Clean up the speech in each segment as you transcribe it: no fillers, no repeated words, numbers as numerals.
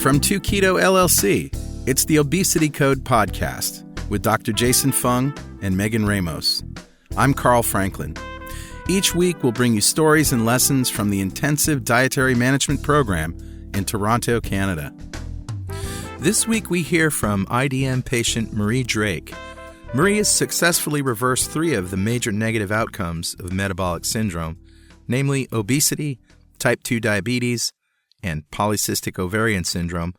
From 2Keto LLC, it's the Obesity Code podcast with Dr. Jason Fung and Megan Ramos. I'm Carl Franklin. Each week, we'll bring you stories and lessons from the Intensive Dietary Management Program in Toronto, Canada. This week, we hear from IDM patient Marie Drake. Marie has successfully reversed 3 of the major negative outcomes of metabolic syndrome, namely obesity, type 2 diabetes, and polycystic ovarian syndrome,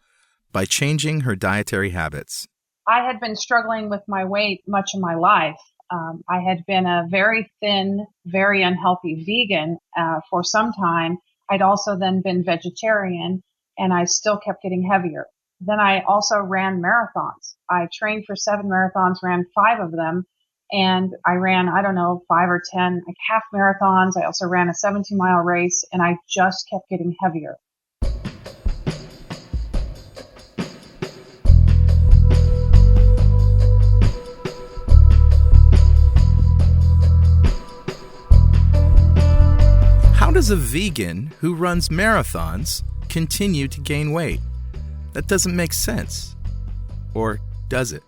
by changing her dietary habits. I had been struggling with my weight much of my life. I had been a very thin, very unhealthy vegan for some time. I'd also then been vegetarian, and I still kept getting heavier. Then I also ran marathons. I trained for 7 marathons, ran 5 of them, and I ran, 5 or 10 half marathons. I also ran a 17-mile race, and I just kept getting heavier. How does a vegan who runs marathons continue to gain weight? That doesn't make sense. Or does it?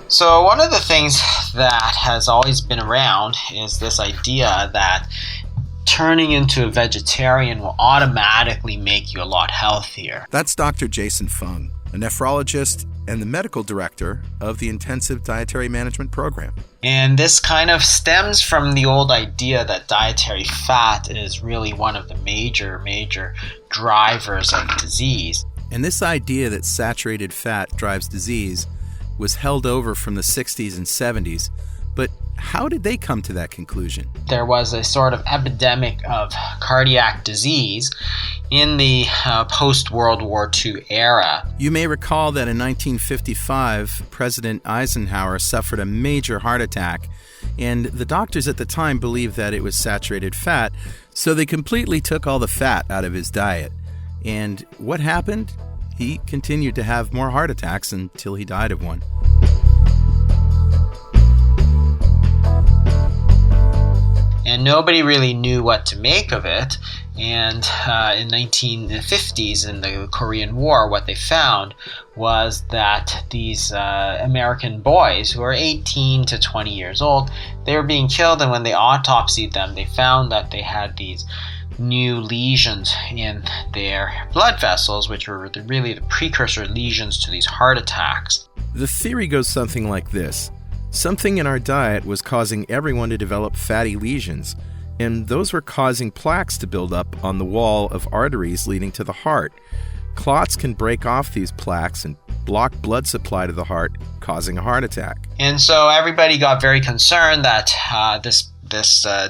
So one of the things that has always been around is this idea that turning into a vegetarian will automatically make you a lot healthier. That's Dr. Jason Fung, a nephrologist and the medical director of the Intensive Dietary Management Program. And this kind of stems from the old idea that dietary fat is really one of the major drivers of disease. And this idea that saturated fat drives disease was held over from the 60s and 70s. But how did they come to that conclusion? There was a sort of epidemic of cardiac disease in the post-World War II era. You may recall that in 1955, President Eisenhower suffered a major heart attack, and the doctors at the time believed that it was saturated fat, so they completely took all the fat out of his diet. And what happened? He continued to have more heart attacks until he died of one. And nobody really knew what to make of it. And in the 1950s, in the Korean War, what they found was that these American boys who were 18 to 20 years old, they were being killed. And when they autopsied them, they found that they had these new lesions in their blood vessels, which were really the precursor lesions to these heart attacks. The theory goes something like this. Something in our diet was causing everyone to develop fatty lesions, and those were causing plaques to build up on the wall of arteries leading to the heart. Clots can break off these plaques and block blood supply to the heart, causing a heart attack. And so everybody got very concerned that this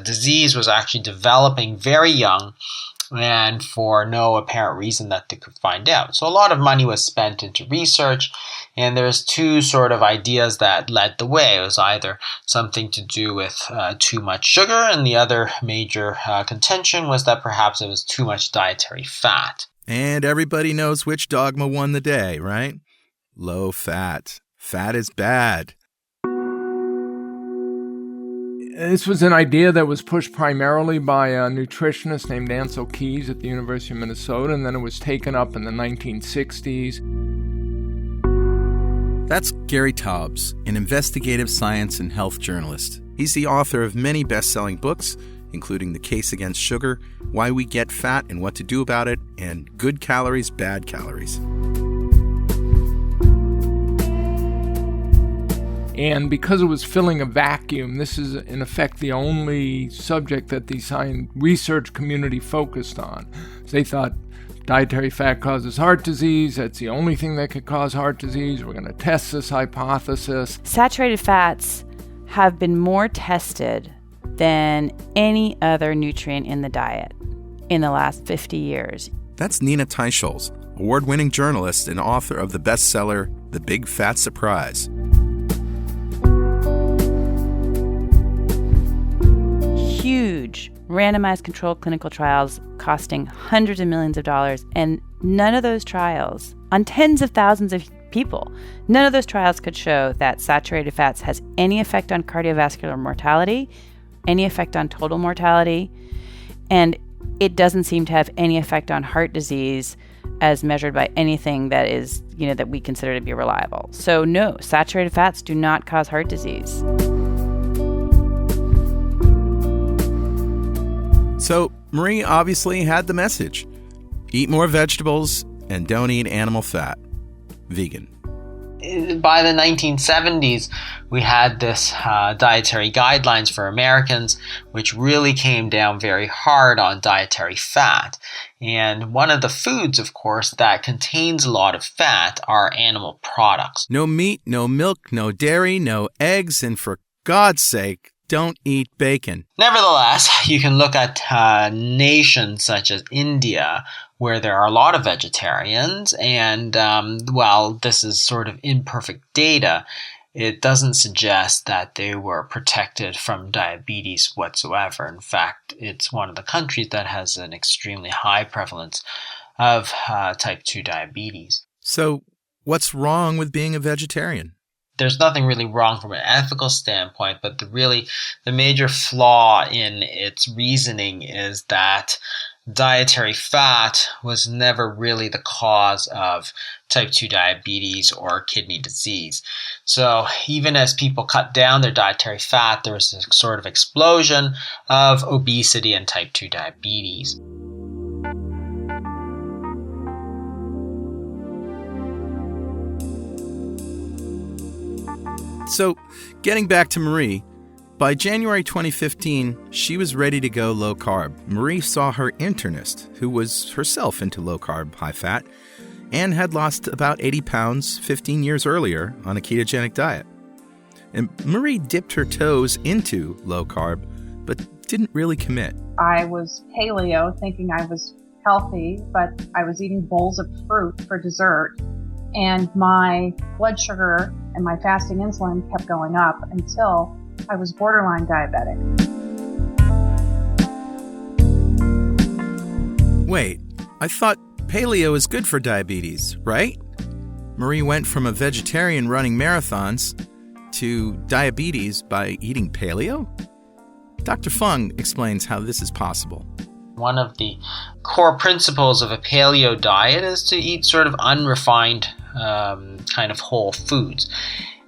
disease was actually developing very young, and for no apparent reason that they could find out. So a lot of money was spent into research, and there's 2 sort of ideas that led the way. It was either something to do with too much sugar, and the other major contention was that perhaps it was too much dietary fat. And everybody knows which dogma won the day, right? Low fat. Fat is bad. This was an idea that was pushed primarily by a nutritionist named Ancel Keys at the University of Minnesota, and then it was taken up in the 1960s. That's Gary Taubes, an investigative science and health journalist. He's the author of many best-selling books, including The Case Against Sugar, Why We Get Fat and What to Do About It, and Good Calories, Bad Calories. And because it was filling a vacuum, this is in effect the only subject that the science research community focused on. So they thought dietary fat causes heart disease. That's the only thing that could cause heart disease. We're going to test this hypothesis. Saturated fats have been more tested than any other nutrient in the diet in the last 50 years. That's Nina Teicholz, award-winning journalist and author of the bestseller, The Big Fat Surprise. Huge randomized controlled clinical trials costing hundreds of millions of dollars, and none of those trials, on tens of thousands of people, none of those trials could show that saturated fats has any effect on cardiovascular mortality, any effect on total mortality, and it doesn't seem to have any effect on heart disease as measured by anything that is, that we consider to be reliable. So no, saturated fats do not cause heart disease. So Marie obviously had the message. Eat more vegetables and don't eat animal fat. Vegan. By the 1970s, we had this dietary guidelines for Americans, which really came down very hard on dietary fat. And one of the foods, of course, that contains a lot of fat are animal products. No meat, no milk, no dairy, no eggs, and for God's sake, don't eat bacon. Nevertheless, you can look at nations such as India, where there are a lot of vegetarians, and while this is sort of imperfect data, it doesn't suggest that they were protected from diabetes whatsoever. In fact, it's one of the countries that has an extremely high prevalence of type 2 diabetes. So, what's wrong with being a vegetarian? There's nothing really wrong from an ethical standpoint, but the major flaw in its reasoning is that dietary fat was never really the cause of type 2 diabetes or kidney disease. So even as people cut down their dietary fat, there was a sort of explosion of obesity and type 2 diabetes. So, getting back to Marie, by January 2015, she was ready to go low carb. Marie saw her internist, who was herself into low carb, high fat, and had lost about 80 pounds 15 years earlier on a ketogenic diet. And Marie dipped her toes into low carb, but didn't really commit. I was paleo, thinking I was healthy, but I was eating bowls of fruit for dessert. And my blood sugar and my fasting insulin kept going up until I was borderline diabetic. Wait, I thought paleo is good for diabetes, right? Marie went from a vegetarian running marathons to diabetes by eating paleo? Dr. Fung explains how this is possible. One of the core principles of a paleo diet is to eat sort of unrefined kind of whole foods.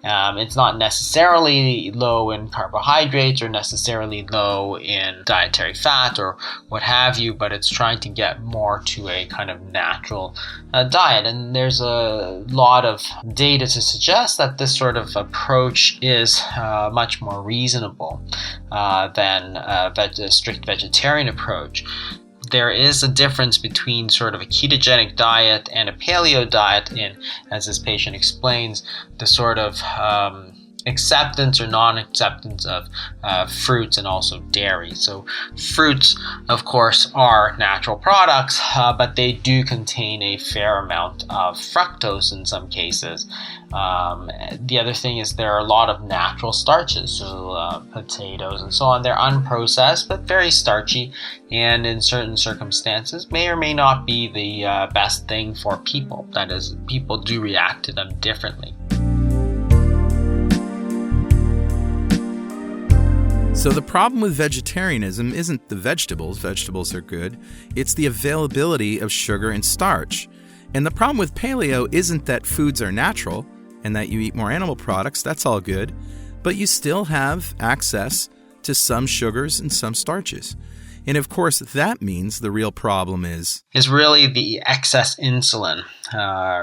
It's not necessarily low in carbohydrates or necessarily low in dietary fat or what have you, but it's trying to get more to a kind of natural diet. And there's a lot of data to suggest that this sort of approach is much more reasonable than a strict vegetarian approach. There is a difference between sort of a ketogenic diet and a paleo diet in, as this patient explains, the sort of acceptance or non-acceptance of fruits and also dairy. So fruits, of course, are natural products, but they do contain a fair amount of fructose in some cases. The other thing is there are a lot of natural starches, so potatoes and so on. They're unprocessed but very starchy, and in certain circumstances may or may not be the best thing for people. That is, people do react to them differently. So the problem with vegetarianism isn't the vegetables are good, it's the availability of sugar and starch. And the problem with paleo isn't that foods are natural and that you eat more animal products, that's all good, but you still have access to some sugars and some starches. And of course, that means the real problem is really the excess insulin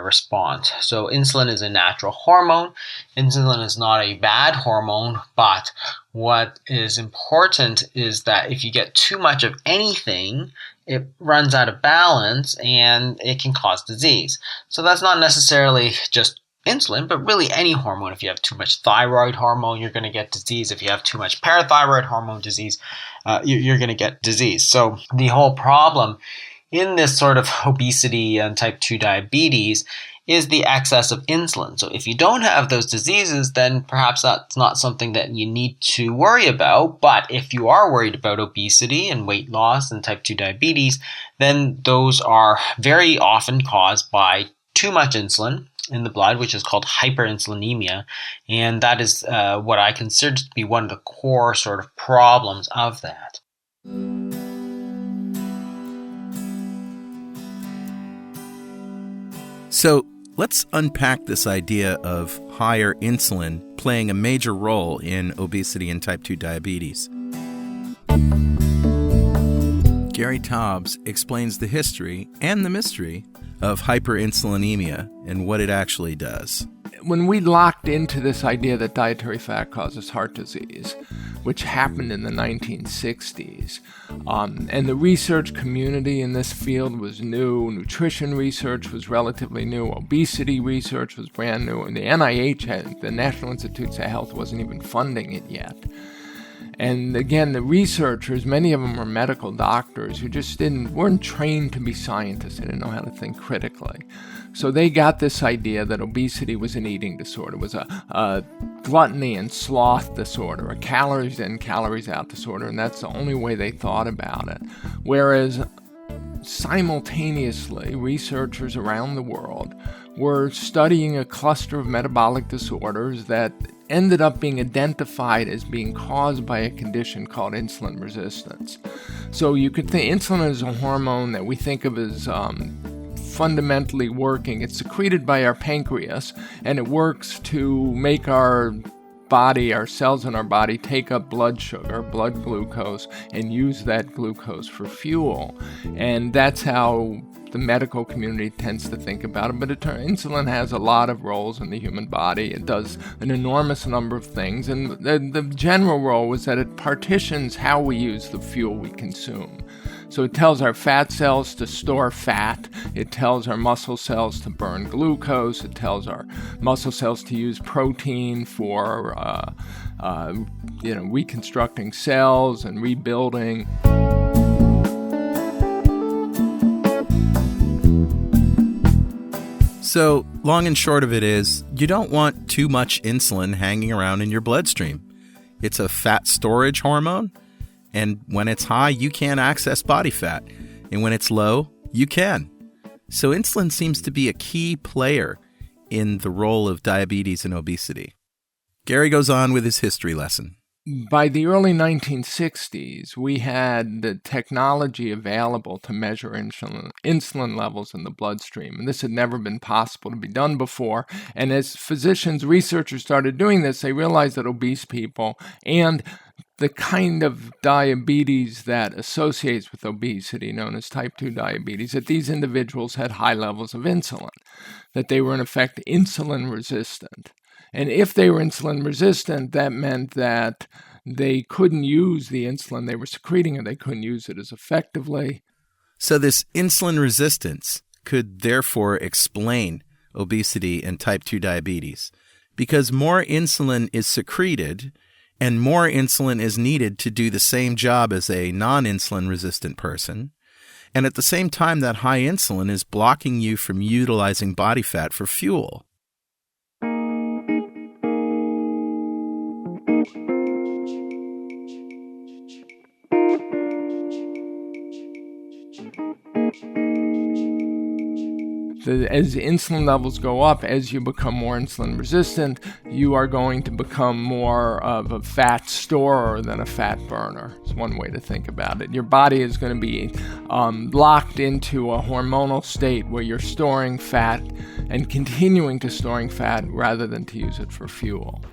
response. So insulin is a natural hormone. Insulin is not a bad hormone, but what is important is that if you get too much of anything, it runs out of balance and it can cause disease. So that's not necessarily just insulin, but really any hormone. If you have too much thyroid hormone, you're going to get disease. If you have too much parathyroid hormone disease, you're going to get disease. So the whole problem in this sort of obesity and type 2 diabetes is the excess of insulin. So if you don't have those diseases, then perhaps that's not something that you need to worry about. But if you are worried about obesity and weight loss and type 2 diabetes, then those are very often caused by too much insulin in the blood, which is called hyperinsulinemia. And that is what I consider to be one of the core sort of problems of that. So let's unpack this idea of higher insulin playing a major role in obesity and type 2 diabetes. Gary Taubes explains the history and the mystery of hyperinsulinemia and what it actually does. When we locked into this idea that dietary fat causes heart disease, which happened in the 1960s, and the research community in this field was new, nutrition research was relatively new, obesity research was brand new, and the NIH, the National Institutes of Health, wasn't even funding it yet. And again, the researchers, many of them were medical doctors who just weren't trained to be scientists. They didn't know how to think critically. So they got this idea that obesity was an eating disorder, was a gluttony and sloth disorder, a calories in, calories out disorder, and that's the only way they thought about it. Whereas simultaneously, researchers around the world were studying a cluster of metabolic disorders that ended up being identified as being caused by a condition called insulin resistance. So you could think insulin is a hormone that we think of as fundamentally working. It's secreted by our pancreas, and it works to make our cells in our body take up blood sugar, blood glucose, and use that glucose for fuel. And that's how the medical community tends to think about it. But insulin has a lot of roles in the human body. It does an enormous number of things. And the general role was that it partitions how we use the fuel we consume. So it tells our fat cells to store fat. It tells our muscle cells to burn glucose. It tells our muscle cells to use protein for reconstructing cells and rebuilding. So, long and short of it is, you don't want too much insulin hanging around in your bloodstream. It's a fat storage hormone, and when it's high, you can't access body fat, and when it's low, you can. So insulin seems to be a key player in the role of diabetes and obesity. Gary goes on with his history lesson. By the early 1960s, we had the technology available to measure insulin levels in the bloodstream. And this had never been possible to be done before. And as physicians, researchers started doing this, they realized that obese people and the kind of diabetes that associates with obesity, known as type 2 diabetes, that these individuals had high levels of insulin, that they were in effect insulin resistant. And if they were insulin resistant, that meant that they couldn't use the insulin they were secreting, and they couldn't use it as effectively. So this insulin resistance could therefore explain obesity and type 2 diabetes, because more insulin is secreted and more insulin is needed to do the same job as a non-insulin resistant person. And at the same time, that high insulin is blocking you from utilizing body fat for fuel. As insulin levels go up, as you become more insulin resistant, you are going to become more of a fat storer than a fat burner. It's one way to think about it. Your body is going to be locked into a hormonal state where you're storing fat and continuing to storing fat rather than to use it for fuel.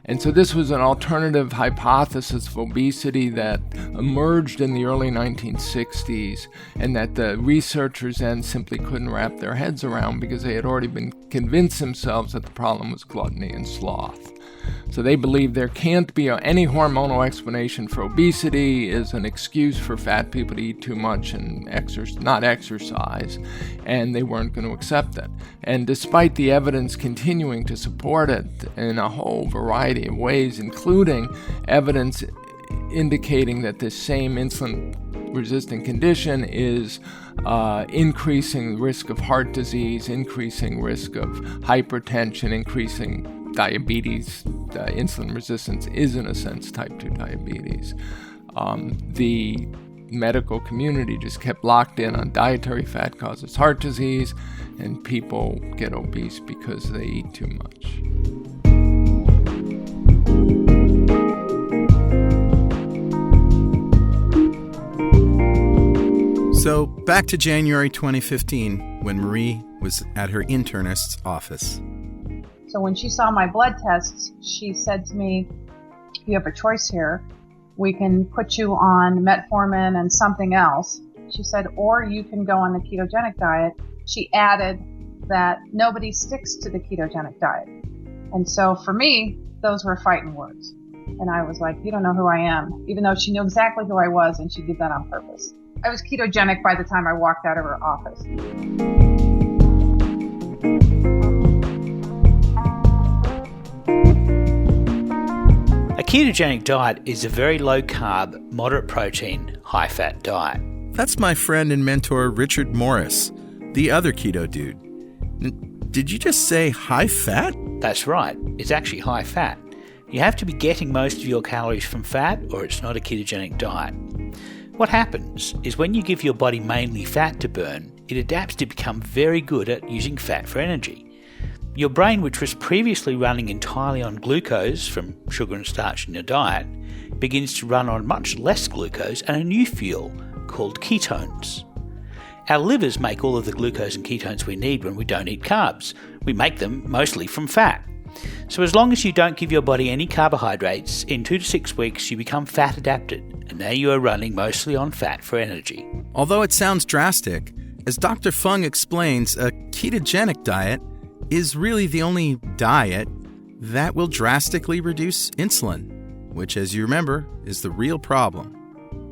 And so this was an alternative hypothesis of obesity that emerged in the early 1960s, and that the researchers then simply couldn't wrap their heads around because they had already been convinced themselves that the problem was gluttony and sloth. So they believed there can't be any hormonal explanation for obesity is an excuse for fat people to eat too much and not exercise, and they weren't going to accept it. And despite the evidence continuing to support it in a whole variety of ways, including evidence indicating that this same insulin-resistant condition is increasing the risk of heart disease, increasing risk of hypertension, increasing diabetes, insulin resistance is, in a sense, type 2 diabetes. The medical community just kept locked in on dietary fat causes heart disease, and people get obese because they eat too much. So back to January 2015, when Marie was at her internist's office. So when she saw my blood tests, she said to me, "You have a choice here. We can put you on metformin and something else." She said, "Or you can go on the ketogenic diet." She added that nobody sticks to the ketogenic diet. And so for me, those were fighting words. And I was like, "You don't know who I am," even though she knew exactly who I was, and she did that on purpose. I was ketogenic by the time I walked out of her office. A ketogenic diet is a very low-carb, moderate-protein, high-fat diet. That's my friend and mentor Richard Morris, the other keto dude. Did you just say high-fat? That's right. It's actually high-fat. You have to be getting most of your calories from fat, or it's not a ketogenic diet. What happens is when you give your body mainly fat to burn, it adapts to become very good at using fat for energy. Your brain, which was previously running entirely on glucose from sugar and starch in your diet, begins to run on much less glucose and a new fuel called ketones. Our livers make all of the glucose and ketones we need when we don't eat carbs. We make them mostly from fat. So as long as you don't give your body any carbohydrates, in 2 to 6 weeks you become fat adapted, and now you are running mostly on fat for energy. Although it sounds drastic, as Dr. Fung explains, a ketogenic diet is really the only diet that will drastically reduce insulin, which, as you remember, is the real problem.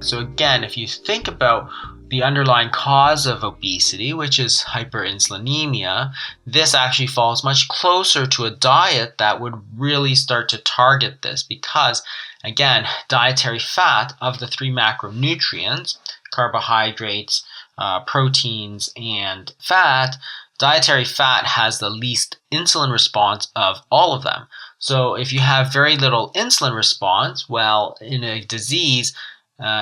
So again, if you think about the underlying cause of obesity, which is hyperinsulinemia, this actually falls much closer to a diet that would really start to target this because, again, dietary fat of the 3 macronutrients, carbohydrates, proteins, and fat, dietary fat has the least insulin response of all of them. So if you have very little insulin response, well, in a disease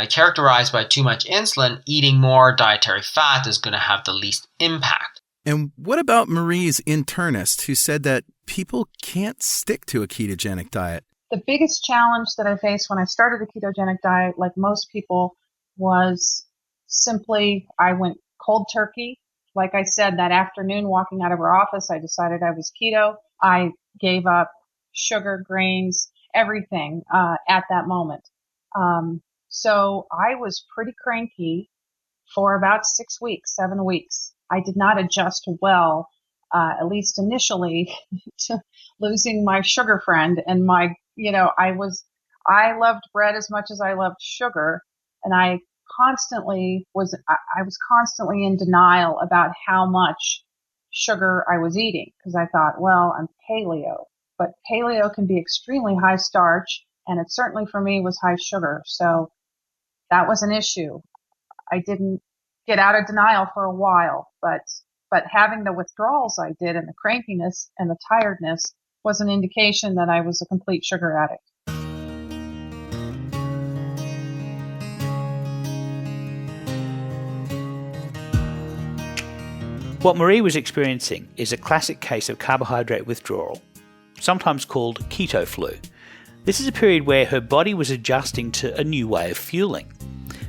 characterized by too much insulin, eating more dietary fat is going to have the least impact. And what about Marie's internist who said that people can't stick to a ketogenic diet? The biggest challenge that I faced when I started the ketogenic diet, like most people, was simply I went cold turkey. Like I said, that afternoon walking out of her office, I decided I was keto. I gave up sugar, grains, everything at that moment. So I was pretty cranky for about 6 weeks, 7 weeks. I did not adjust well, at least initially, to losing my sugar friend. And I loved bread as much as I loved sugar. And I was constantly in denial about how much sugar I was eating because I thought, well, I'm paleo, but paleo can be extremely high starch, and it certainly for me was high sugar. So that was an issue. I didn't get out of denial for a while, but having the withdrawals I did and the crankiness and the tiredness was an indication that I was a complete sugar addict. What Marie was experiencing is a classic case of carbohydrate withdrawal, sometimes called keto flu. This is a period where her body was adjusting to a new way of fueling.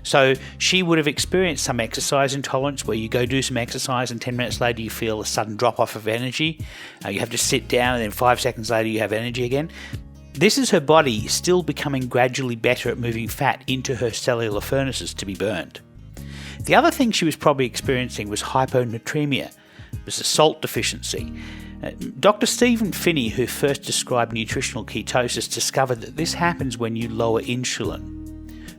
So she would have experienced some exercise intolerance where you go do some exercise and 10 minutes later you feel a sudden drop off of energy. You have to sit down and then 5 seconds later you have energy again. This is her body still becoming gradually better at moving fat into her cellular furnaces to be burned. The other thing she was probably experiencing was hyponatremia. It was a salt deficiency. Dr. Stephen Phinney, who first described nutritional ketosis, discovered that this happens when you lower insulin.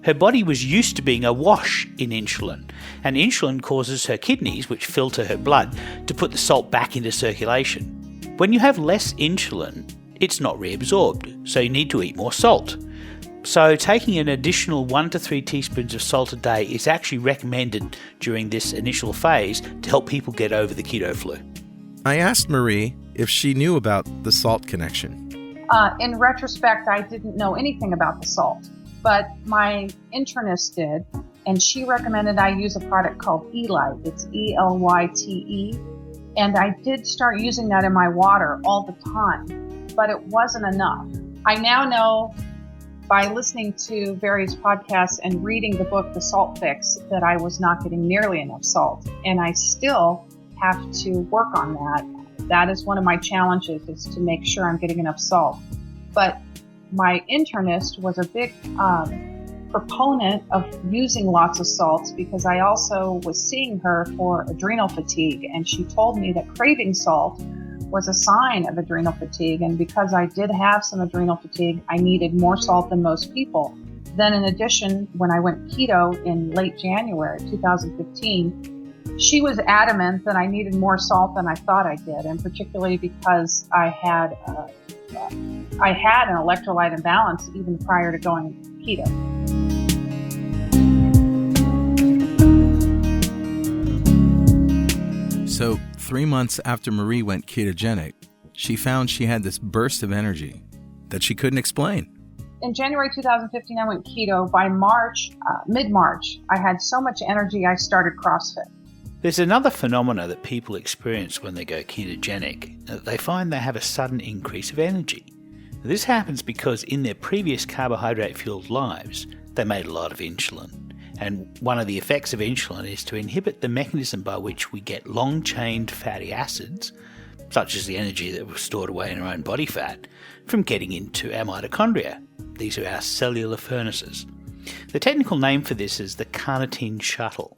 Her body was used to being awash in insulin, and insulin causes her kidneys, which filter her blood, to put the salt back into circulation. When you have less insulin, it's not reabsorbed, so you need to eat more salt. So taking an additional 1 to 3 teaspoons of salt a day is actually recommended during this initial phase to help people get over the keto flu. I asked Marie if she knew about the salt connection. In retrospect, I didn't know anything about the salt, but my internist did, and she recommended I use a product called Elyte. It's E-L-Y-T-E, and I did start using that in my water all the time, but it wasn't enough. I now know by listening to various podcasts and reading the book, The Salt Fix, that I was not getting nearly enough salt. And I still have to work on that. That is one of my challenges, is to make sure I'm getting enough salt. But my internist was a big proponent of using lots of salts, because I also was seeing her for adrenal fatigue, and she told me that craving salt was a sign of adrenal fatigue. And because I did have some adrenal fatigue, I needed more salt than most people. Then in addition, when I went keto in late January 2015, she was adamant that I needed more salt than I thought I did, and particularly because I had an electrolyte imbalance even prior to going keto. So 3 months after Marie went ketogenic, she found she had this burst of energy that she couldn't explain. In January 2015, I went keto. By March, mid-March, I had so much energy I started CrossFit. There's another phenomena that people experience when they go ketogenic, that they find they have a sudden increase of energy. This happens because in their previous carbohydrate-fueled lives, they made a lot of insulin. And one of the effects of insulin is to inhibit the mechanism by which we get long-chained fatty acids, such as the energy that was stored away in our own body fat, from getting into our mitochondria. These are our cellular furnaces. The technical name for this is the carnitine shuttle.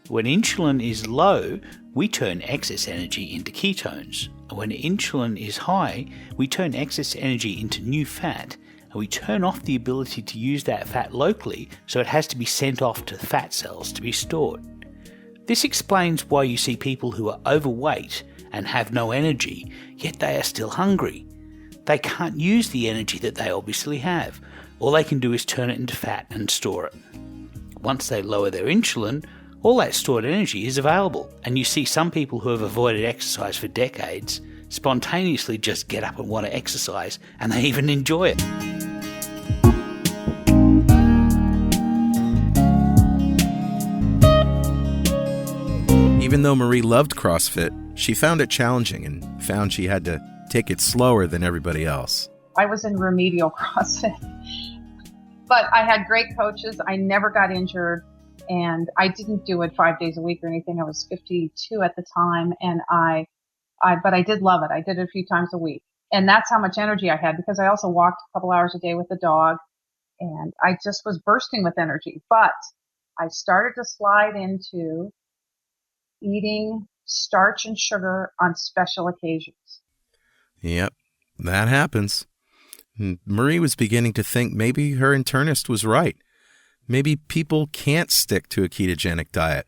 When insulin is low, we turn excess energy into ketones. When insulin is high, we turn excess energy into new fat, and we turn off the ability to use that fat locally, so it has to be sent off to the fat cells to be stored. This explains why you see people who are overweight and have no energy, yet they are still hungry. They can't use the energy that they obviously have. All they can do is turn it into fat and store it. Once they lower their insulin, all that stored energy is available, and you see some people who have avoided exercise for decades spontaneously just get up and want to exercise, and they even enjoy it. Even though Marie loved CrossFit, she found it challenging and found she had to take it slower than everybody else. I was in remedial CrossFit, but I had great coaches. I never got injured. And I didn't do it 5 days a week or anything. I was 52 at the time, and but I did love it. I did it a few times a week, and that's how much energy I had, because I also walked a couple hours a day with the dog, and I just was bursting with energy. But I started to slide into eating starch and sugar on special occasions. Yep, that happens. Marie was beginning to think maybe her internist was right. Maybe people can't stick to a ketogenic diet.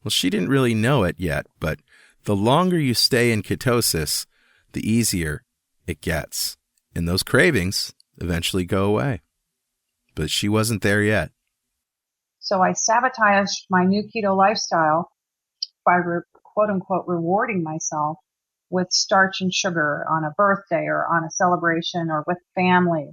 Well, she didn't really know it yet, but the longer you stay in ketosis, the easier it gets. And those cravings eventually go away. But she wasn't there yet. So I sabotaged my new keto lifestyle by quote-unquote rewarding myself with starch and sugar on a birthday or on a celebration or with family.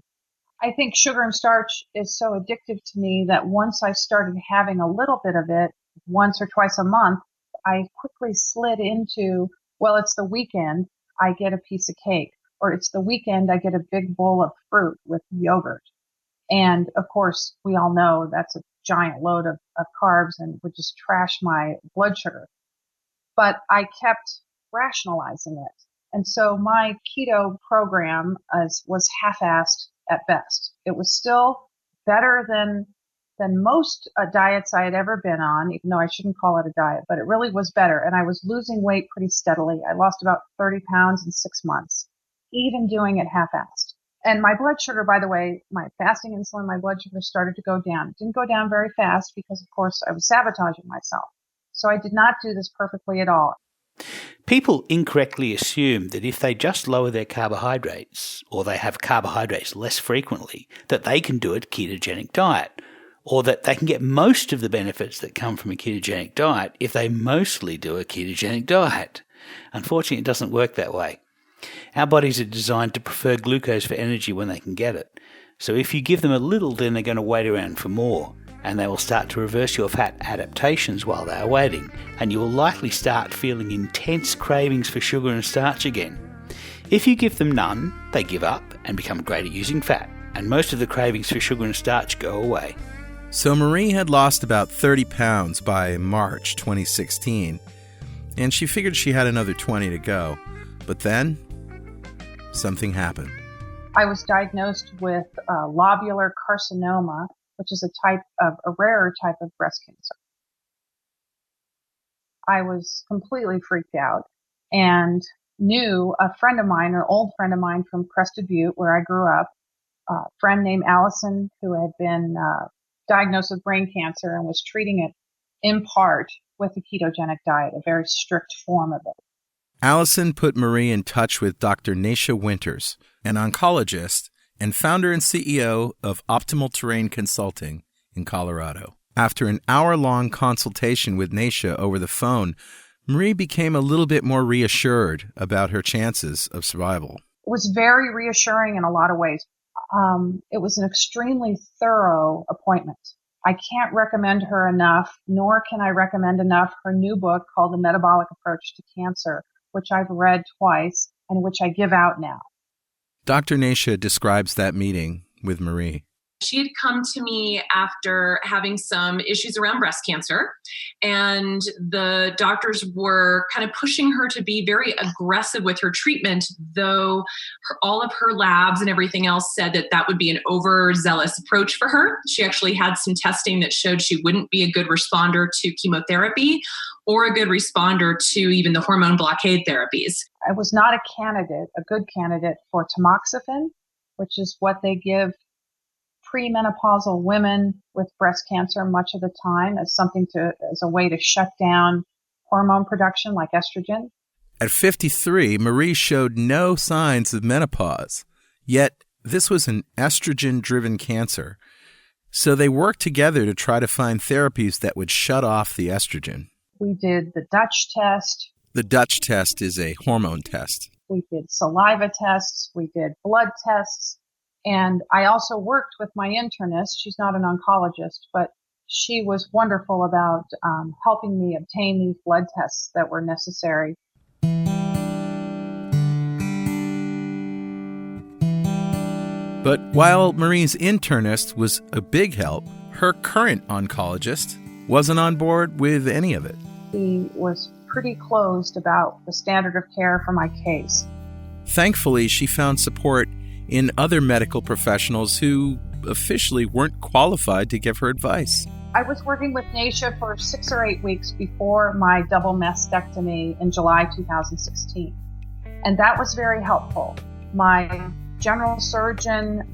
I think sugar and starch is so addictive to me that once I started having a little bit of it once or twice a month, I quickly slid into, well, it's the weekend, I get a piece of cake, or it's the weekend, I get a big bowl of fruit with yogurt. And of course, we all know that's a giant load of carbs and would just trash my blood sugar. But I kept rationalizing it. And so my keto program was half-assed at best. It was still better than most diets I had ever been on, even though I shouldn't call it a diet, but it really was better. And I was losing weight pretty steadily. I lost about 30 pounds in 6 months, even doing it half-assed. And my blood sugar, by the way, my fasting insulin, my blood sugar started to go down. It didn't go down very fast because, of course, I was sabotaging myself. So I did not do this perfectly at all. People incorrectly assume that if they just lower their carbohydrates, or they have carbohydrates less frequently, that they can do a ketogenic diet, or that they can get most of the benefits that come from a ketogenic diet if they mostly do a ketogenic diet. Unfortunately, it doesn't work that way. Our bodies are designed to prefer glucose for energy when they can get it. So if you give them a little, then they're going to wait around for more, and they will start to reverse your fat adaptations while they are waiting, and you will likely start feeling intense cravings for sugar and starch again. If you give them none, they give up and become great at using fat, and most of the cravings for sugar and starch go away. So Marie had lost about 30 pounds by March 2016, and she figured she had another 20 to go. But then, something happened. I was diagnosed with lobular carcinoma, which is a rarer type of breast cancer. I was completely freaked out and knew a friend of mine, an old friend of mine from Crested Butte, where I grew up, a friend named Allison, who had been diagnosed with brain cancer and was treating it in part with the ketogenic diet, a very strict form of it. Allison put Marie in touch with Dr. Naisha Winters, an oncologist and founder and CEO of Optimal Terrain Consulting in Colorado. After an hour-long consultation with Naisha over the phone, Marie became a little bit more reassured about her chances of survival. It was very reassuring in a lot of ways. It was an extremely thorough appointment. I can't recommend her enough, nor can I recommend enough her new book called The Metabolic Approach to Cancer, which I've read twice and which I give out now. Dr. Naisha describes that meeting with Marie. She had come to me after having some issues around breast cancer, and the doctors were kind of pushing her to be very aggressive with her treatment, though all of her labs and everything else said that would be an overzealous approach for her. She actually had some testing that showed she wouldn't be a good responder to chemotherapy or a good responder to even the hormone blockade therapies. I was not a good candidate for tamoxifen, which is what they give premenopausal women with breast cancer much of the time as a way to shut down hormone production like estrogen. At 53, Marie showed no signs of menopause, yet this was an estrogen-driven cancer. So they worked together to try to find therapies that would shut off the estrogen. We did the Dutch test. The Dutch test is a hormone test. We did saliva tests. We did blood tests. And I also worked with my internist. She's not an oncologist, but she was wonderful about helping me obtain these blood tests that were necessary. But while Marie's internist was a big help, her current oncologist wasn't on board with any of it. He was pretty closed about the standard of care for my case. Thankfully, she found support in other medical professionals who officially weren't qualified to give her advice. I was working with Naisha for 6 or 8 weeks before my double mastectomy in July 2016. And that was very helpful. My general surgeon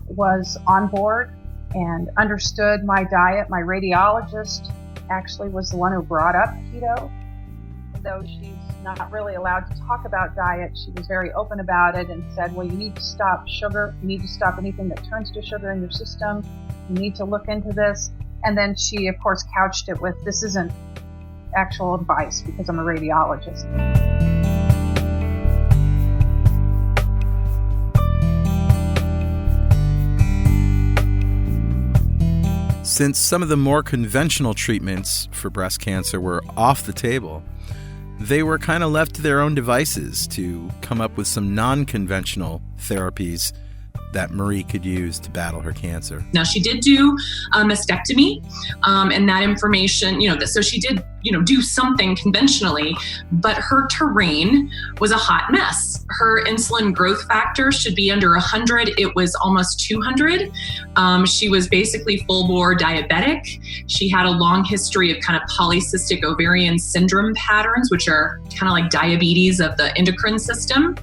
was on board and understood my diet. My radiologist actually was the one who brought up keto. Though she's not really allowed to talk about diet, she was very open about it and said, well, you need to stop sugar. You need to stop anything that turns to sugar in your system. You need to look into this. And then she, of course, couched it with, this isn't actual advice because I'm a radiologist. Since some of the more conventional treatments for breast cancer were off the table, they were kind of left to their own devices to come up with some non-conventional therapies that Marie could use to battle her cancer. Now, she did do a mastectomy, and that information, so she did, do something conventionally, but her terrain was a hot mess. Her insulin growth factor should be under 100. It was almost 200. She was basically full-bore diabetic. She had a long history of kind of polycystic ovarian syndrome patterns, which are kind of like diabetes of the endocrine system.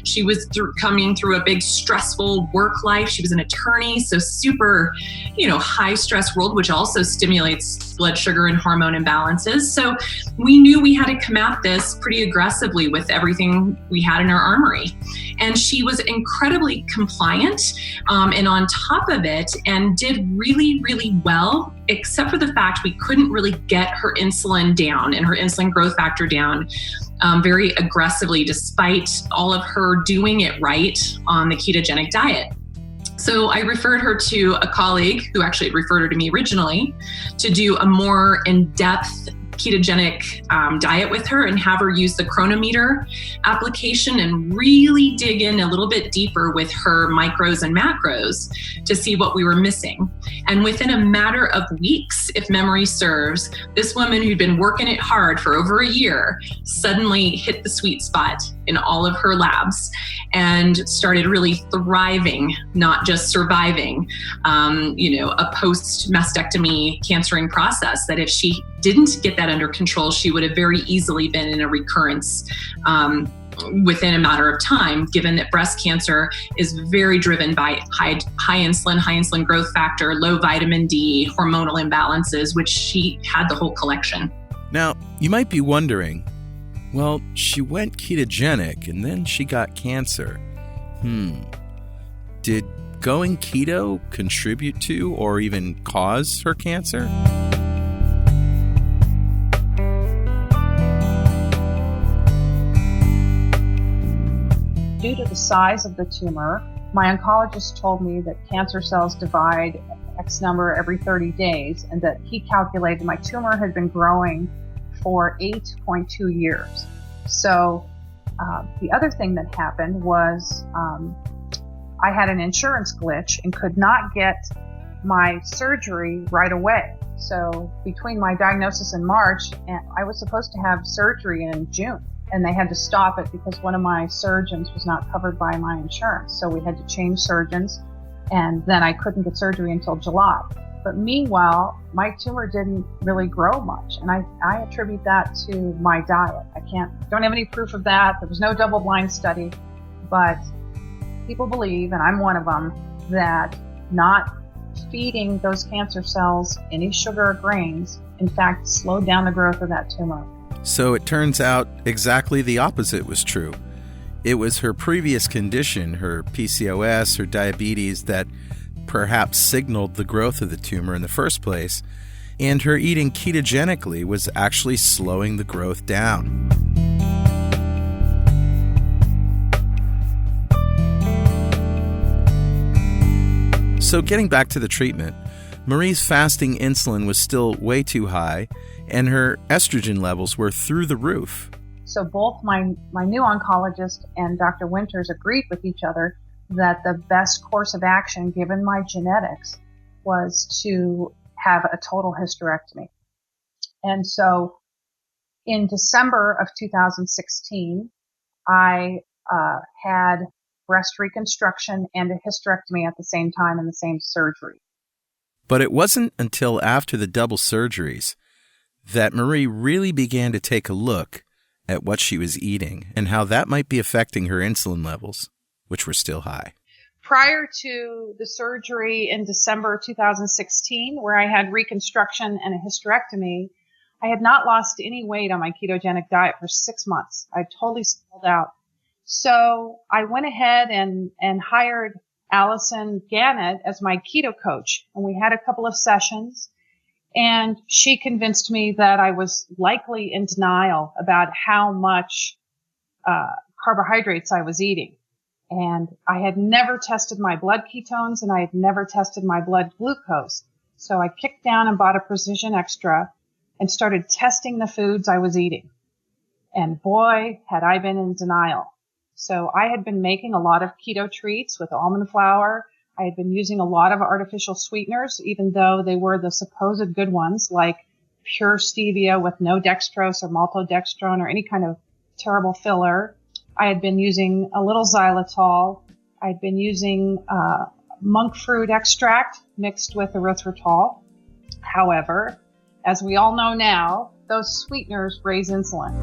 She was coming through a big stressful work life. She was an attorney, so super, high stress world, which also stimulates blood sugar and hormone imbalances. So we knew we had to come at this pretty aggressively with everything we had in our armory. And she was incredibly compliant and on top of it and did really, really well, except for the fact we couldn't really get her insulin down and her insulin growth factor down very aggressively, despite all of her doing it right on the ketogenic diet. So I referred her to a colleague who actually referred her to me originally to do a more in-depth ketogenic diet with her and have her use the chronometer application and really dig in a little bit deeper with her micros and macros to see what we were missing. And within a matter of weeks, if memory serves, this woman who'd been working it hard for over a year suddenly hit the sweet spot in all of her labs and started really thriving, not just surviving, a post-mastectomy cancering process that if she didn't get that under control, she would have very easily been in a recurrence within a matter of time, given that breast cancer is very driven by high insulin growth factor, low vitamin D, hormonal imbalances, which she had the whole collection. Now, you might be wondering, well, she went ketogenic and then she got cancer. Did going keto contribute to or even cause her cancer? Due to the size of the tumor, my oncologist told me that cancer cells divide X number every 30 days, and that he calculated my tumor had been growing for 8.2 years. So the other thing that happened was I had an insurance glitch and could not get my surgery right away. So between my diagnosis in March, and I was supposed to have surgery in June, and they had to stop it because one of my surgeons was not covered by my insurance. So we had to change surgeons, and then I couldn't get surgery until July. But meanwhile, my tumor didn't really grow much, and I attribute that to my diet. Don't have any proof of that. There was no double-blind study, but people believe, and I'm one of them, that not feeding those cancer cells any sugar or grains, in fact, slowed down the growth of that tumor. So it turns out exactly the opposite was true. It was her previous condition, her PCOS, her diabetes, that perhaps signaled the growth of the tumor in the first place, and her eating ketogenically was actually slowing the growth down. So getting back to the treatment, Marie's fasting insulin was still way too high, and her estrogen levels were through the roof. So both my new oncologist and Dr. Winters agreed with each other that the best course of action, given my genetics, was to have a total hysterectomy. And so in December of 2016, I had breast reconstruction and a hysterectomy at the same time in the same surgery. But it wasn't until after the double surgeries that Marie really began to take a look at what she was eating and how that might be affecting her insulin levels, which were still high. Prior to the surgery in December 2016, where I had reconstruction and a hysterectomy, I had not lost any weight on my ketogenic diet for 6 months. I totally stalled out. So I went ahead and hired Allison Gannett as my keto coach, and we had a couple of sessions, and she convinced me that I was likely in denial about how much carbohydrates I was eating. And I had never tested my blood ketones, and I had never tested my blood glucose. So I kicked down and bought a Precision Extra and started testing the foods I was eating. And boy, had I been in denial. So I had been making a lot of keto treats with almond flour. I had been using a lot of artificial sweeteners, even though they were the supposed good ones, like pure stevia with no dextrose or maltodextrin or any kind of terrible filler. I had been using a little xylitol. I had been using monk fruit extract mixed with erythritol. However, as we all know now, those sweeteners raise insulin.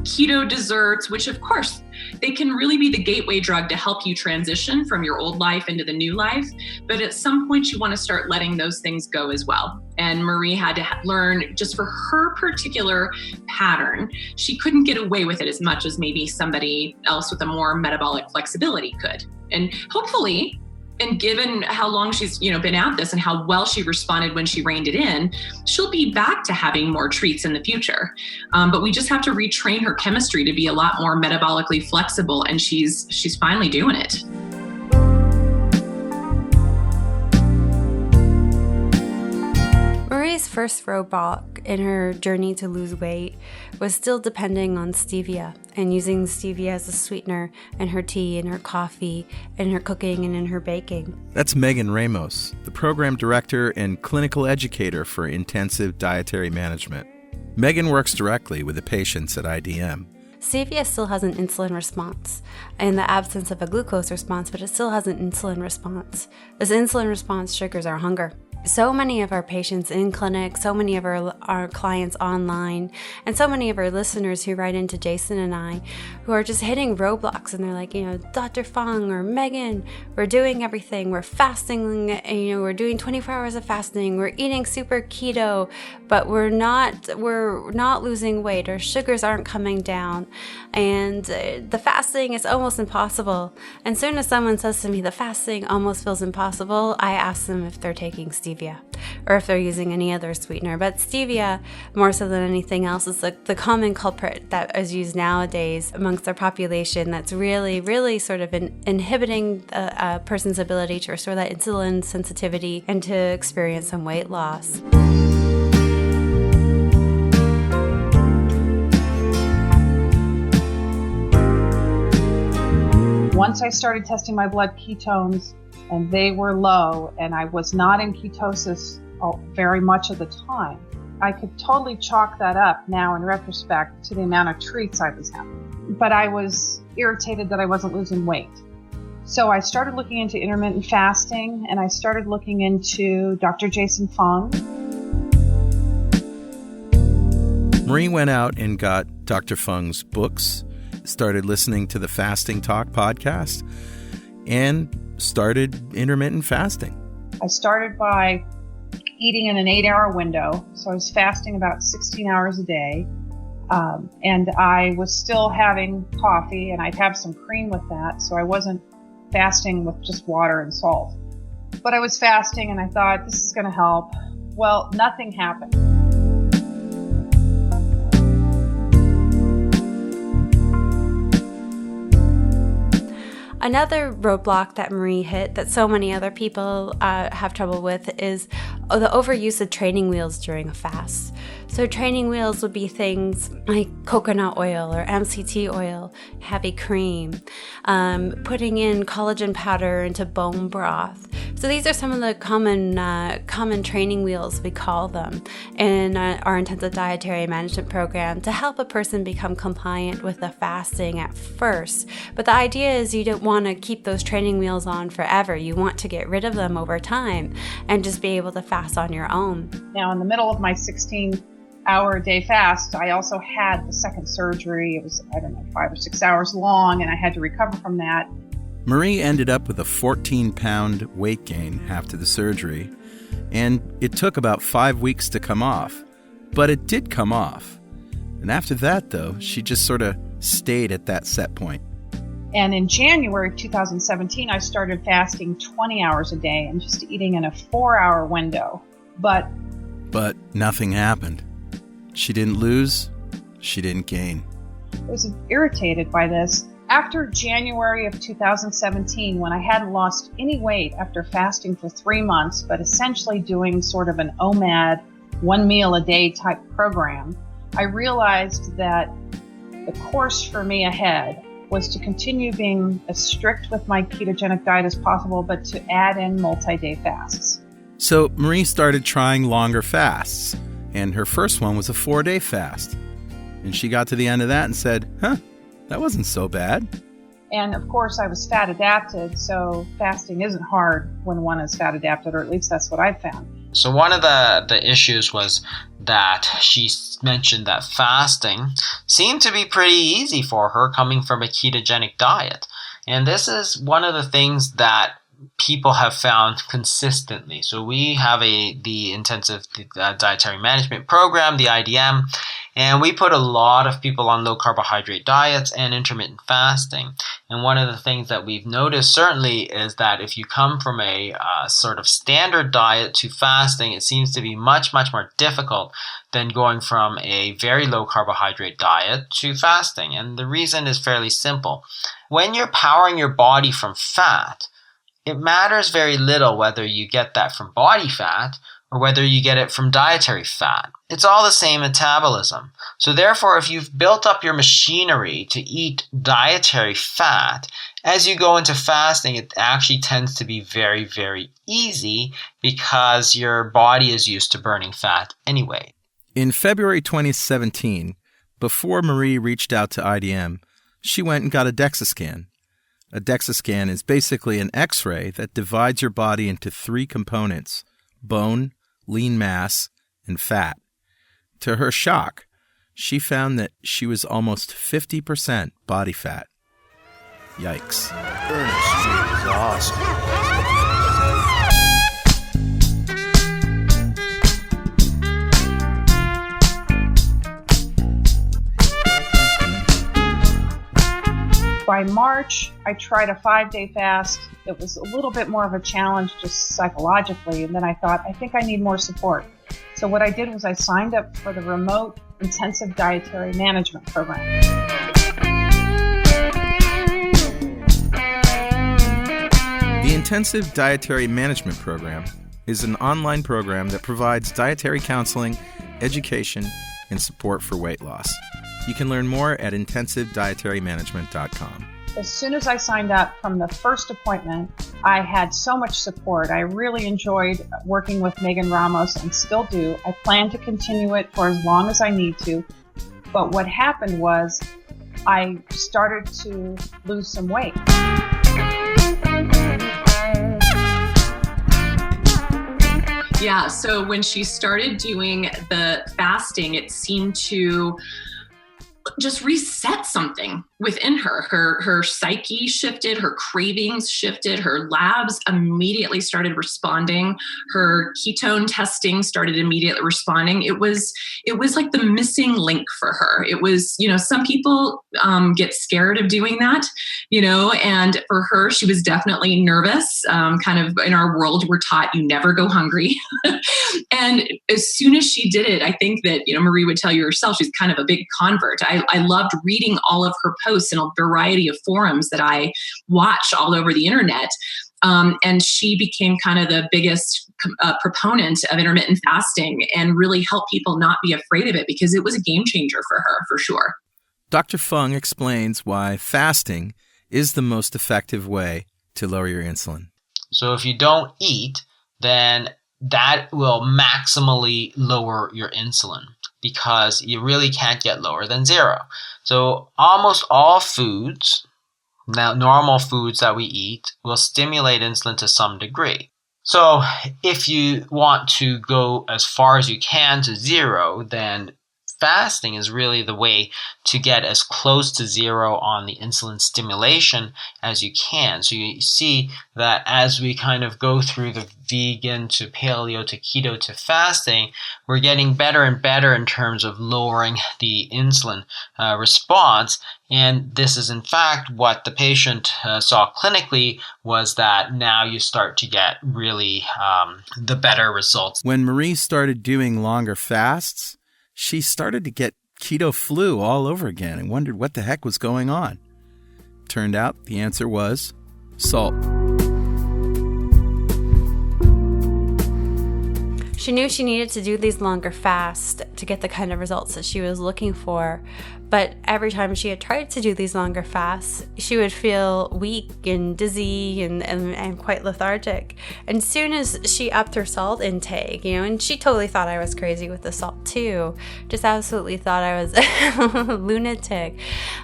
Keto desserts, which of course they can really be the gateway drug to help you transition from your old life into the new life. But at some point you want to start letting those things go as well. And Marie had to learn, just for her particular pattern, she couldn't get away with it as much as maybe somebody else with a more metabolic flexibility could. And hopefully And given how long she's, been at this and how well she responded when she reined it in, she'll be back to having more treats in the future. But we just have to retrain her chemistry to be a lot more metabolically flexible, and she's finally doing it. Marie's first roadblock in her journey to lose weight was still depending on stevia and using stevia as a sweetener in her tea, in her coffee, in her cooking, and in her baking. That's Megan Ramos, the program director and clinical educator for intensive dietary management. Megan works directly with the patients at IDM. Stevia still has an insulin response in the absence of a glucose response, but it still has an insulin response. This insulin response triggers our hunger. So many of our patients in clinic, so many of our clients online, and so many of our listeners who write into Jason and I who are just hitting roadblocks, and they're like, Dr. Fung or Megan, we're doing everything. We're fasting, we're doing 24 hours of fasting. We're eating super keto, but we're not losing weight. Our sugars aren't coming down. And the fasting is almost impossible. And as soon as someone says to me, the fasting almost feels impossible, I ask them if they're taking stevia or if they're using any other sweetener. But stevia, more so than anything else, is the common culprit that is used nowadays amongst our population that's really, really sort of inhibiting a person's ability to restore that insulin sensitivity and to experience some weight loss. Once I started testing my blood ketones and they were low and I was not in ketosis very much of the time, I could totally chalk that up now in retrospect to the amount of treats I was having. But I was irritated that I wasn't losing weight. So I started looking into intermittent fasting, and I started looking into Dr. Jason Fung. Marie went out and got Dr. Fung's books, started listening to the Fasting Talk podcast, and started intermittent fasting. I started by eating in an 8-hour window. So I was fasting about 16 hours a day. And I was still having coffee, and I'd have some cream with that. So I wasn't fasting with just water and salt. But I was fasting, and I thought, this is going to help. Well, nothing happened. Another roadblock that Marie hit that so many other people have trouble with is the overuse of training wheels during a fast. So training wheels would be things like coconut oil or MCT oil, heavy cream, putting in collagen powder into bone broth. So these are some of the common training wheels, we call them, in our intensive dietary management program to help a person become compliant with the fasting at first. But the idea is you don't want to keep those training wheels on forever. You want to get rid of them over time and just be able to fast on your own. Now, in the middle of my 16-hour-a-day fast, I also had the second surgery. It was, 5 or 6 hours long, and I had to recover from that. Marie ended up with a 14-pound weight gain after the surgery, and it took about 5 weeks to come off. But it did come off. And after that, though, she just sort of stayed at that set point. And in January of 2017, I started fasting 20 hours a day and just eating in a 4-hour window. But nothing happened. She didn't lose. She didn't gain. I was irritated by this. After January of 2017, when I hadn't lost any weight after fasting for 3 months, but essentially doing sort of an OMAD, 1 meal a day type program, I realized that the course for me ahead was to continue being as strict with my ketogenic diet as possible, but to add in multi-day fasts. So Marie started trying longer fasts, and her first one was a 4-day fast. And she got to the end of that and said, that wasn't so bad. And of course, I was fat adapted, so fasting isn't hard when one is fat adapted, or at least that's what I've found. So one of the issues was that she mentioned that fasting seemed to be pretty easy for her coming from a ketogenic diet. And this is one of the things that people have found consistently. So we have the intensive dietary management program, the IDM, And we put a lot of people on low carbohydrate diets and intermittent fasting. And one of the things that we've noticed certainly is that if you come from a sort of standard diet to fasting, it seems to be much, much more difficult than going from a very low carbohydrate diet to fasting. And the reason is fairly simple. When you're powering your body from fat, it matters very little whether you get that from body fat or whether you get it from dietary fat. It's all the same metabolism. So therefore, if you've built up your machinery to eat dietary fat, as you go into fasting, it actually tends to be very, very easy because your body is used to burning fat anyway. In February 2017, before Marie reached out to IDM, she went and got a DEXA scan. A DEXA scan is basically an X-ray that divides your body into 3 components: bone, lean mass, and fat. To her shock, she found that she was almost 50% body fat. Yikes. Ernest J. is awesome. By March, I tried a 5-day fast. It was a little bit more of a challenge just psychologically, and then I thought, I think I need more support. So what I did was I signed up for the Remote Intensive Dietary Management Program. The Intensive Dietary Management Program is an online program that provides dietary counseling, education, and support for weight loss. You can learn more at intensivedietarymanagement.com. As soon as I signed up from the first appointment, I had so much support. I really enjoyed working with Megan Ramos and still do. I plan to continue it for as long as I need to. But what happened was I started to lose some weight. Yeah, so when she started doing the fasting, it seemed to just reset something within her. Her psyche shifted, her cravings shifted, her labs immediately started responding, her ketone testing started immediately responding. It was like the missing link for her. It was, some people get scared of doing that, and for her, she was definitely nervous. Kind of in our world, we're taught you never go hungry. And as soon as she did it, I think that, Marie would tell you herself, she's kind of a big convert. I loved reading all of her posts in a variety of forums that I watch all over the internet. And she became kind of the biggest proponent of intermittent fasting and really helped people not be afraid of it because it was a game changer for her, for sure. Dr. Fung explains why fasting is the most effective way to lower your insulin. So if you don't eat, then that will maximally lower your insulin because you really can't get lower than 0. So almost all foods, now normal foods that we eat, will stimulate insulin to some degree. So if you want to go as far as you can to 0, then fasting is really the way to get as close to 0 on the insulin stimulation as you can. So you see that as we kind of go through the vegan to paleo to keto to fasting, we're getting better and better in terms of lowering the insulin response. And this is in fact what the patient saw clinically, was that now you start to get really the better results. When Marie started doing longer fasts, she started to get keto flu all over again and wondered what the heck was going on. Turned out the answer was salt. She knew she needed to do these longer fasts to get the kind of results that she was looking for. But every time she had tried to do these longer fasts, she would feel weak and dizzy and quite lethargic. And as soon as she upped her salt intake, and she totally thought I was crazy with the salt too, just absolutely thought I was a lunatic.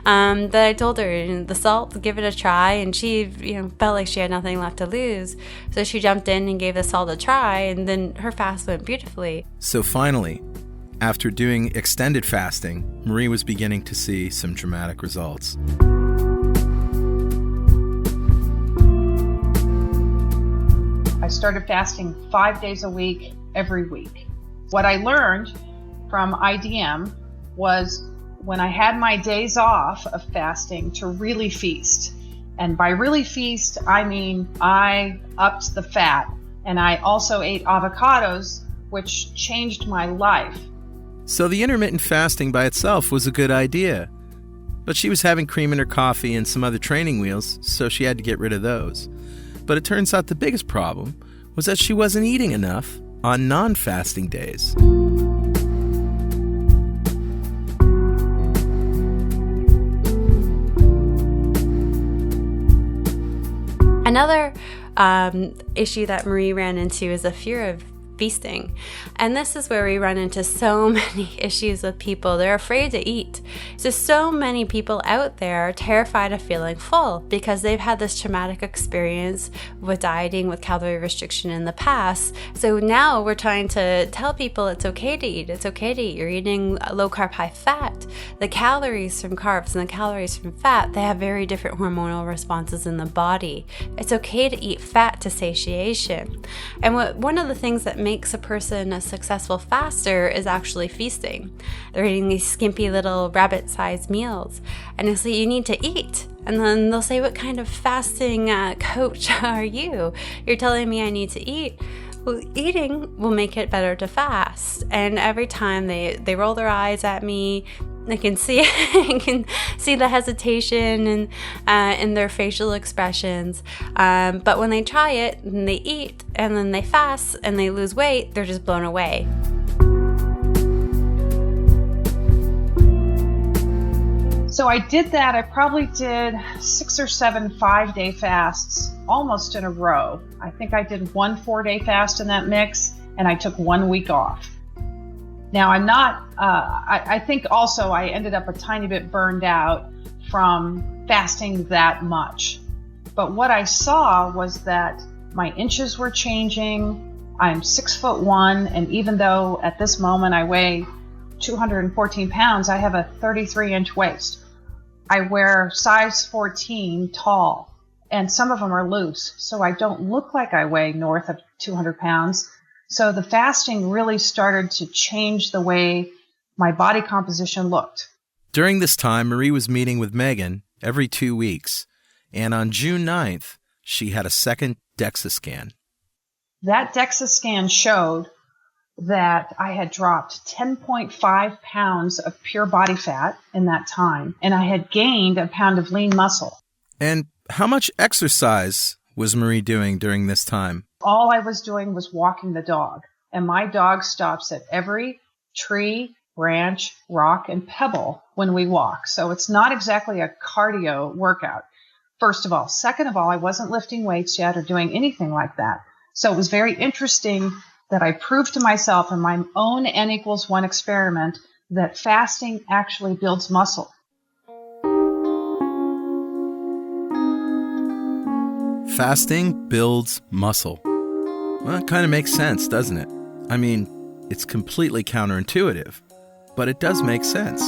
That I told her the salt, give it a try, and she felt like she had nothing left to lose. So she jumped in and gave the salt a try, and then her fast went beautifully. So finally, after doing extended fasting, Marie was beginning to see some dramatic results. I started fasting 5 days a week, every week. What I learned from IDM was when I had my days off of fasting to really feast. And by really feast, I mean I upped the fat. And I also ate avocados, which changed my life. So the intermittent fasting by itself was a good idea. But she was having cream in her coffee and some other training wheels, so she had to get rid of those. But it turns out the biggest problem was that she wasn't eating enough on non-fasting days. Another issue that Marie ran into is a fear of feasting. And this is where we run into so many issues with people. They're afraid to eat. So many people out there are terrified of feeling full because they've had this traumatic experience with dieting, with calorie restriction in the past. So now we're trying to tell people it's okay to eat. It's okay to eat. You're eating low carb, high fat. The calories from carbs and the calories from fat, they have very different hormonal responses in the body. It's okay to eat fat to satiation. And one of the things that makes a person a successful faster is actually feasting. They're eating these skimpy little rabbit-sized meals, and it's like, you need to eat. And then they'll say, what kind of fasting coach are you? You're telling me I need to eat. Well, eating will make it better to fast. And every time they roll their eyes at me, I can see the hesitation and in their facial expressions. But when they try it and they eat and then they fast and they lose weight, they're just blown away. So I did that. I probably did 6 or 7 5-day fasts almost in a row. I think I did 1 4-day fast in that mix, and I took 1 week off. Now I'm not, I think also I ended up a tiny bit burned out from fasting that much. But what I saw was that my inches were changing. I'm 6'1", and even though at this moment I weigh 214 pounds, I have a 33-inch waist. I wear size 14 tall, and some of them are loose, so I don't look like I weigh north of 200 pounds. So the fasting really started to change the way my body composition looked. During this time, Marie was meeting with Megan every 2 weeks, and on June 9th, she had a second DEXA scan. That DEXA scan showed that I had dropped 10.5 pounds of pure body fat in that time, and I had gained a pound of lean muscle. And how much exercise was Marie doing during this time? All I was doing was walking the dog, and my dog stops at every tree, branch, rock, and pebble when we walk. So it's not exactly a cardio workout, first of all. Second of all, I wasn't lifting weights yet or doing anything like that. So it was very interesting that I proved to myself in my own N=1 experiment that fasting actually builds muscle. Fasting builds muscle. Well, it kind of makes sense, doesn't it? I mean, it's completely counterintuitive, but it does make sense.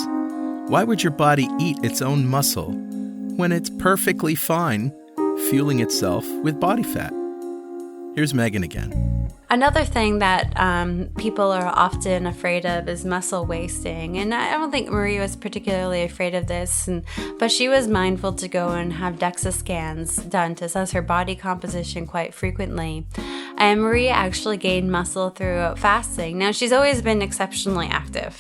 Why would your body eat its own muscle when it's perfectly fine fueling itself with body fat? Here's Megan again. Another thing that people are often afraid of is muscle wasting. And I don't think Marie was particularly afraid of this, but she was mindful to go and have DEXA scans done to assess her body composition quite frequently. And Marie actually gained muscle throughout fasting. Now, she's always been exceptionally active.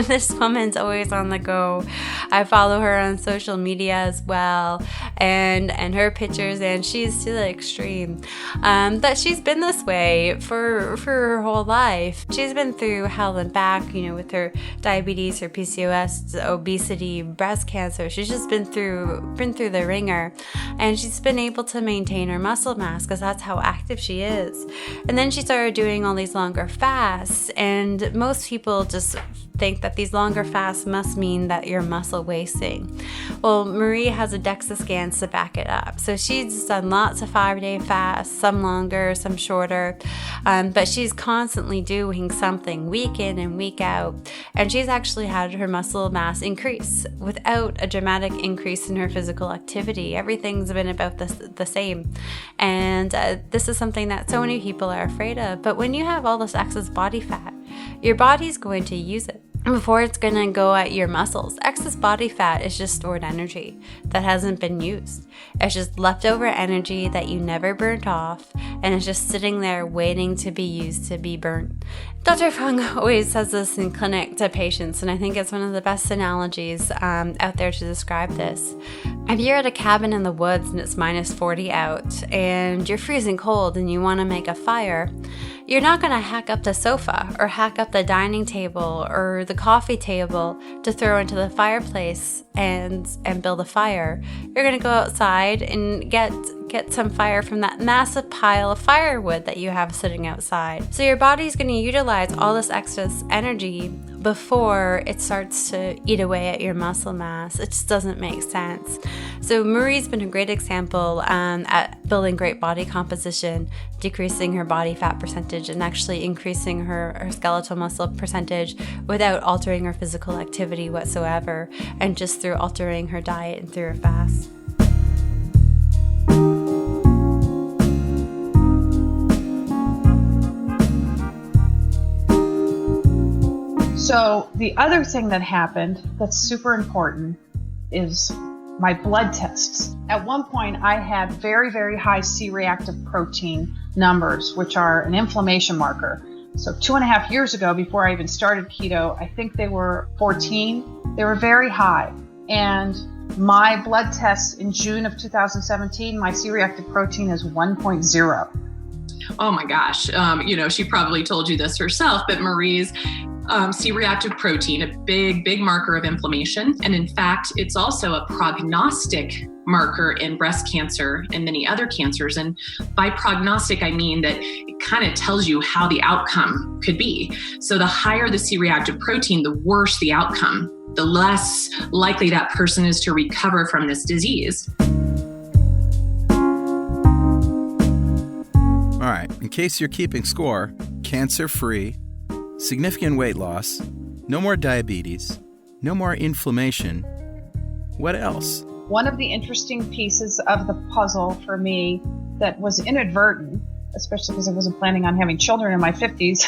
This woman's always on the go. I follow her on social media as well, and her pictures, and she's to the extreme. But she's been this way for her whole life. She's been through hell and back, with her diabetes, her PCOS, obesity, breast cancer. She's just been through the ringer, and she's been able to maintain her muscle mass because that's how active she is. And then she started doing all these longer fasts, and most people just think that these longer fasts must mean that you're muscle wasting. Well, Marie has a DEXA scans to back it up. So she's done lots of 5-day fasts, some longer, some shorter, but she's constantly doing something week in and week out. And she's actually had her muscle mass increase without a dramatic increase in her physical activity. Everything's been about the same. And this is something that so many people are afraid of. But when you have all this excess body fat, your body's going to use it. before it's going to go at your muscles. Excess body fat is just stored energy that hasn't been used. It's just leftover energy that you never burnt off, and it's just sitting there waiting to be used to be burnt. Dr. Fung always says this in clinic to patients, and I think it's one of the best analogies out there to describe this. If you're at a cabin in the woods and it's minus 40 out, and you're freezing cold and you want to make a fire, you're not going to hack up the sofa or hack up the dining table or the coffee table to throw into the fireplace and build a fire. You're going to go outside and get some fire from that massive pile of firewood that you have sitting outside. So your body's going to utilize all this excess energy before it starts to eat away at your muscle mass. It just doesn't make sense. So Marie's been a great example at building great body composition, decreasing her body fat percentage and actually increasing her skeletal muscle percentage without altering her physical activity whatsoever, and just through altering her diet and through her fast. So the other thing that happened that's super important is my blood tests. At one point, I had very, very high C-reactive protein numbers, which are an inflammation marker. So 2.5 years ago, before I even started keto, I think they were 14. They were very high. And my blood tests in June of 2017, my C-reactive protein is 1.0. Oh my gosh. She probably told you this herself, but Marie's C-reactive protein, a big marker of inflammation. And in fact, it's also a prognostic marker in breast cancer and many other cancers. And by prognostic, I mean that it kind of tells you how the outcome could be. So the higher the C-reactive protein, the worse the outcome, the less likely that person is to recover from this disease. All right, in case you're keeping score, cancer-free, significant weight loss, no more diabetes, no more inflammation. What else? One of the interesting pieces of the puzzle for me that was inadvertent, especially because I wasn't planning on having children in my 50s,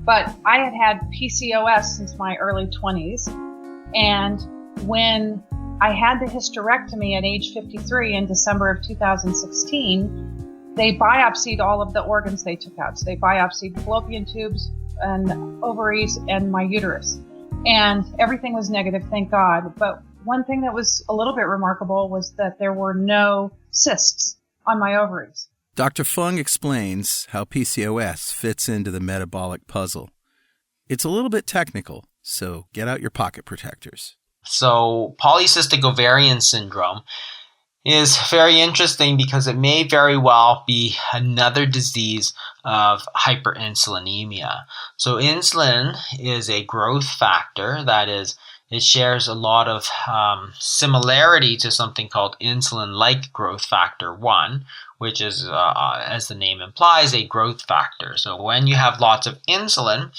but I had PCOS since my early 20s. And when I had the hysterectomy at age 53 in December of 2016, they biopsied all of the organs they took out. So they biopsied fallopian tubes and ovaries and my uterus. And everything was negative, thank God. But one thing that was a little bit remarkable was that there were no cysts on my ovaries. Dr. Fung explains how PCOS fits into the metabolic puzzle. It's a little bit technical, so get out your pocket protectors. So polycystic ovarian syndrome is very interesting because it may very well be another disease of hyperinsulinemia. So insulin is a growth factor, that is, it shares a lot of similarity to something called insulin-like growth factor 1, which is, as the name implies, a growth factor. So when you have lots of insulin,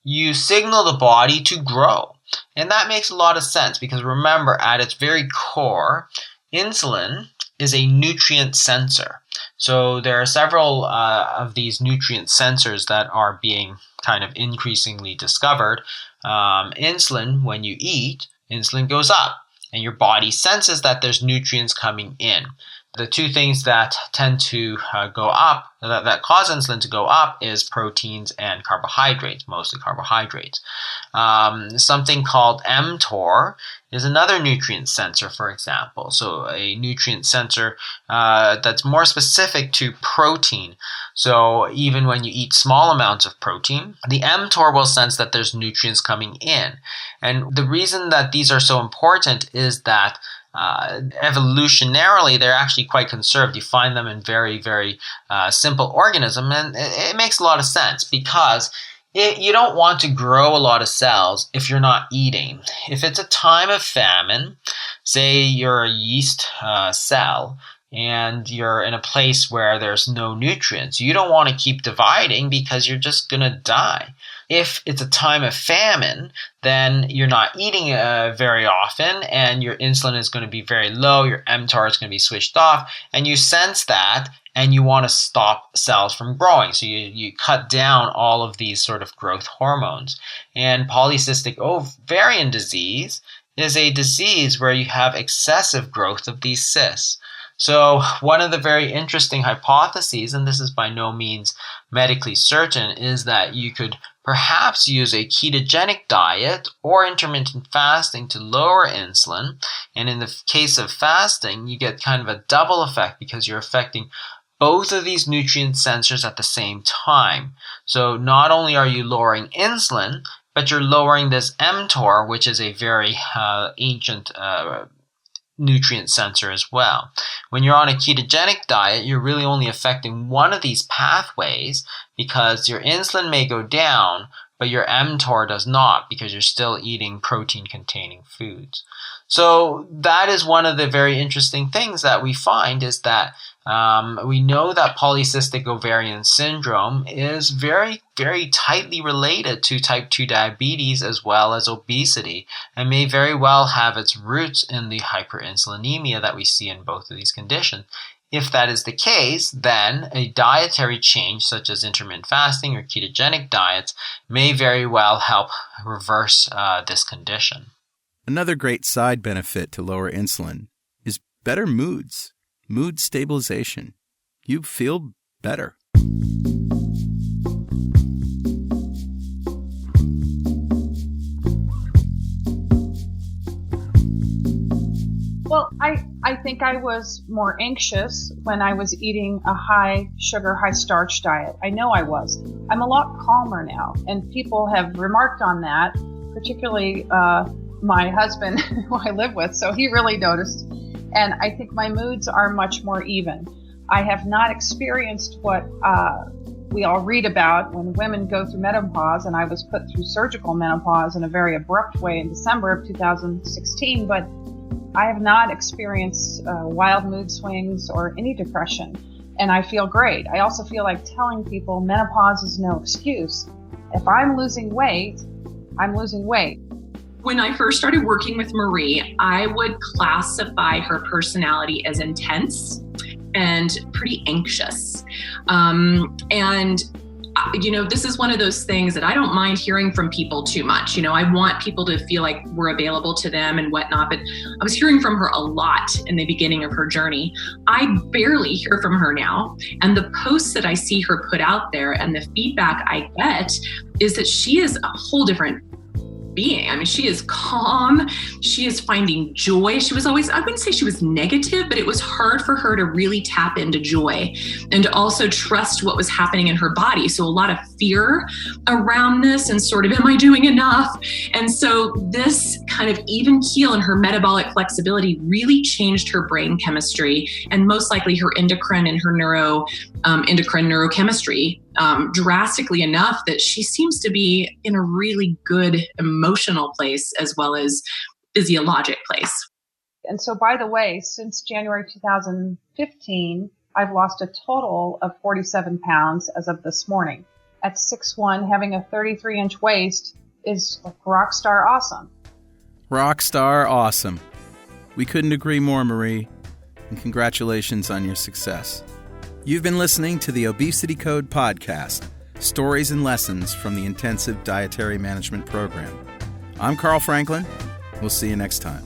you signal the body to grow. And that makes a lot of sense because remember, at its very core, insulin is a nutrient sensor. So there are several of these nutrient sensors that are being kind of increasingly discovered. Insulin, when you eat, insulin goes up and your body senses that there's nutrients coming in. The two things that tend to go up, that cause insulin to go up, is proteins and carbohydrates, mostly carbohydrates. Something called mTOR is another nutrient sensor, for example. So a nutrient sensor that's more specific to protein. So even when you eat small amounts of protein, the mTOR will sense that there's nutrients coming in. And the reason that these are so important is that evolutionarily, they're actually quite conserved. You find them in very, very simple organisms, and it makes a lot of sense because you don't want to grow a lot of cells if you're not eating. If it's a time of famine, say you're a yeast cell, and you're in a place where there's no nutrients, you don't want to keep dividing because you're just going to die. If it's a time of famine, then you're not eating very often and your insulin is going to be very low, your mTOR is going to be switched off, and you sense that and you want to stop cells from growing. So you cut down all of these sort of growth hormones. And polycystic ovarian disease is a disease where you have excessive growth of these cysts. So one of the very interesting hypotheses, and this is by no means medically certain, is that you could perhaps use a ketogenic diet or intermittent fasting to lower insulin. And in the case of fasting, you get kind of a double effect because you're affecting both of these nutrient sensors at the same time. So not only are you lowering insulin, but you're lowering this mTOR, which is a very ancient nutrient sensor as well. When you're on a ketogenic diet, you're really only affecting one of these pathways because your insulin may go down, but your mTOR does not because you're still eating protein-containing foods. So that is one of the very interesting things that we find is that we know that polycystic ovarian syndrome is very, very tightly related to type 2 diabetes as well as obesity and may very well have its roots in the hyperinsulinemia that we see in both of these conditions. If that is the case, then a dietary change such as intermittent fasting or ketogenic diets may very well help reverse this condition. Another great side benefit to lower insulin is better moods, mood stabilization. You feel better. Well, I think I was more anxious when I was eating a high sugar, high starch diet. I know I was. I'm a lot calmer now, and people have remarked on that, particularly my husband, who I live with, so he really noticed. And I think my moods are much more even. I have not experienced what we all read about when women go through menopause, and I was put through surgical menopause in a very abrupt way in December of 2016, but I have not experienced wild mood swings or any depression, and I feel great. I also feel like telling people menopause is no excuse. If I'm losing weight, I'm losing weight. When I first started working with Marie, I would classify her personality as intense and pretty anxious. This is one of those things that I don't mind hearing from people too much. I want people to feel like we're available to them and whatnot, but I was hearing from her a lot in the beginning of her journey. I barely hear from her now. And the posts that I see her put out there and the feedback I get is that she is a whole different being. I mean, she is calm. She is finding joy. She was always, I wouldn't say she was negative, but it was hard for her to really tap into joy and to also trust what was happening in her body. So a lot of fear around this and sort of, am I doing enough? And so this kind of even keel in her metabolic flexibility really changed her brain chemistry and most likely her endocrine and her endocrine neurochemistry drastically enough that she seems to be in a really good emotional place as well as physiologic place. And so, by the way, since January 2015, I've lost a total of 47 pounds as of this morning. At 6'1", having a 33-inch waist is like rock star awesome. Rock star awesome. We couldn't agree more, Marie. And congratulations on your success. You've been listening to the Obesity Code podcast, stories and lessons from the Intensive Dietary Management Program. I'm Carl Franklin. We'll see you next time.